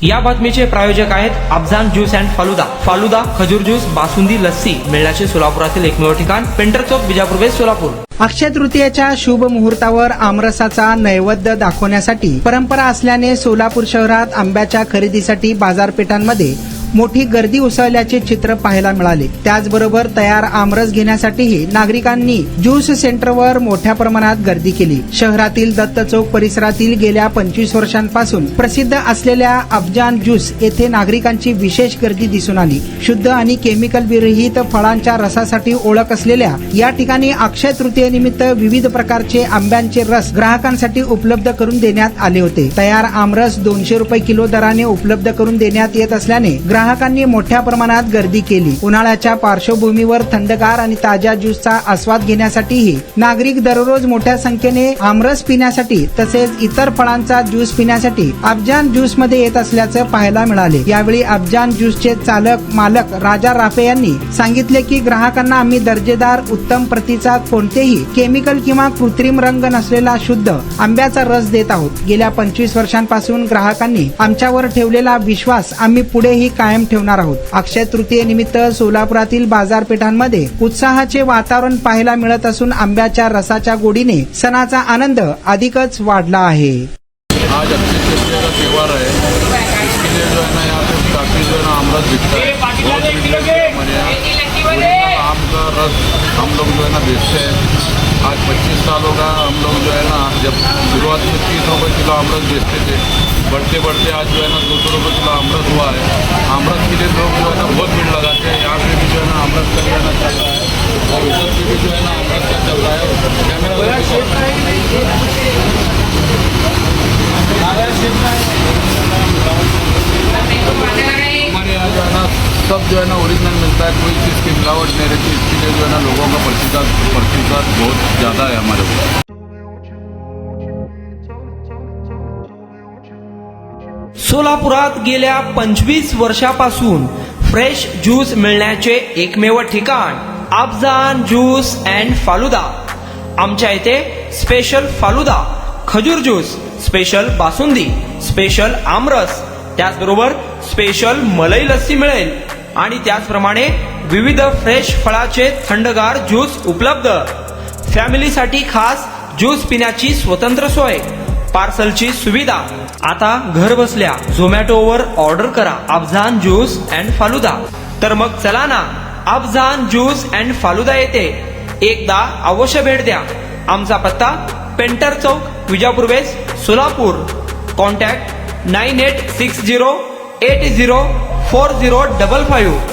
या बातमीचे प्रायोजक आहेत अफजान ज्यूस अँड फालुदा। फालुदा, खजूर ज्यूस, बासुंदी, लस्सी मिळण्याचे सोलापुरातील एकमेव ठिकाण पेंटर चौक, बिजापूर वेस्ट, सोलापूर। अक्षय तृतीयेच्या शुभ मुहूर्तावर आमरसाचा नैवेद्य दाखवण्यासाठी परंपरा असल्याने सोलापूर शहरात आंब्याच्या खरेदीसाठी बाजारपेठांमध्ये मोठी गर्दी उसळल्याचे चित्र पाहायला मिळाले। त्याचबरोबर तयार आमरस घेण्यासाठीही नागरिकांनी ज्यूस सेंटरवर मोठ्या प्रमाणात गर्दी केली। शहरातील दत्त चौक परिसरातील गेल्या 25 वर्षांपासून प्रसिद्ध असलेल्या अफजान ज्यूस येथे नागरिकांची विशेष गर्दी दिसून आली। शुद्ध आणि केमिकल विरहित फळांच्या रसासाठी ओळख असलेल्या या ठिकाणी अक्षय तृतीयेनिमित्त विविध प्रकारचे आंब्यांचे रस ग्राहकांसाठी उपलब्ध करून देण्यात आले होते। तयार आमरस 200 रुपये किलो दराने उपलब्ध करून देण्यात येत असल्याने ग्राहकांनी मोठ्या प्रमाणात गर्दी केली। उन्हाळ्याच्या पार्श्वभूमीवर थंडगार आणि ताज्या ज्यूसचा आस्वाद घेण्यासाठीही नागरिक दररोज मोठ्या संख्येने आमरस पिण्यासाठी तसेच इतर फळांचा ज्यूस पिण्यासाठी अफजान ज्यूस मध्ये येत असल्याचं पाहायला मिळाले। यावेळी अफजान ज्यूसचे चालक मालक राजा राफे यांनी सांगितले की ग्राहकांना आम्ही दर्जेदार उत्तम प्रतीचा कोणतेही केमिकल किंवा कृत्रिम रंग नसलेला शुद्ध आंब्याचा रस देत आहोत। गेल्या 25 वर्षांपासून ग्राहकांनी आमच्यावर ठेवलेला विश्वास आम्ही पुढेही कायम ठेवणार आहोत। अक्षय तृतीयेनिमित्त सोलापुरातील बाजारपेठांमध्ये उत्साहाचे वातावरण पाहायला मिळत असून आंब्याच्या रसाच्या गोडीने सणाचा आनंद अधिकच वाढला आहे। आज अक्षय तृतीया का त्यौहार है, इसके लिए जो है ना यहाँ पे काफ़ी जो है ना आमरस बिकता है। बहुत हमारे यहाँ आम का रस हम लोग जो है ना बेचते हैं। आज 25 साल होगा हम लोग जो है ना, जब शुरुआत में 30 रुपये किलो आमरस बेचते थे, बढ़ते बढ़ते आज जो है ना 200 रुपये किलो आमरस हुआ है। आमरस के लिए लोग जो है ना बहुत भीड़ लगाते हैं। यहाँ पे भी जो है ना आमरस का जो है ना चल रहा है, और उधर पे भी जो है ना आमरस का चल रहा है। हमारे यहाँ जो है ना सब जो है ना ओरिजिनल मिलता है, कोई चीज़ की मिलावट नहीं रहती। इसके लिए जो है ना लोगों का प्रतिसाद बहुत ज़्यादा है हमारे को। सोलापुरात गेल्या 25 वर्षापासून फ्रेश ज्यूस मिळण्याचे एकमेव ठिकाण अफजान ज्यूस अँड फालुदा। आमच्या इथे स्पेशल फालुदा, खजूर ज्यूस, स्पेशल बासुंदी, स्पेशल आमरस, त्याचबरोबर स्पेशल मलाई लस्सी मिळेल आणि त्याचप्रमाणे विविध फ्रेश फळाचे थंडगार ज्यूस उपलब्ध। फॅमिलीसाठी खास ज्यूस पिण्याची स्वतंत्र सोय, पार्सलची सुविधा। आता घर बसल्या झोमॅटोवर ऑर्डर करा अफजान ज्यूस अँड फालुदा। तर मग चला ना अफजान ज्यूस अँड फालुदा येथे एकदा अवश्य भेट द्या। आमचा पत्ता पेंटर चौक, बिजापूर वेस्ट, सोलापूर। कॉन्टॅक्ट 9860804055।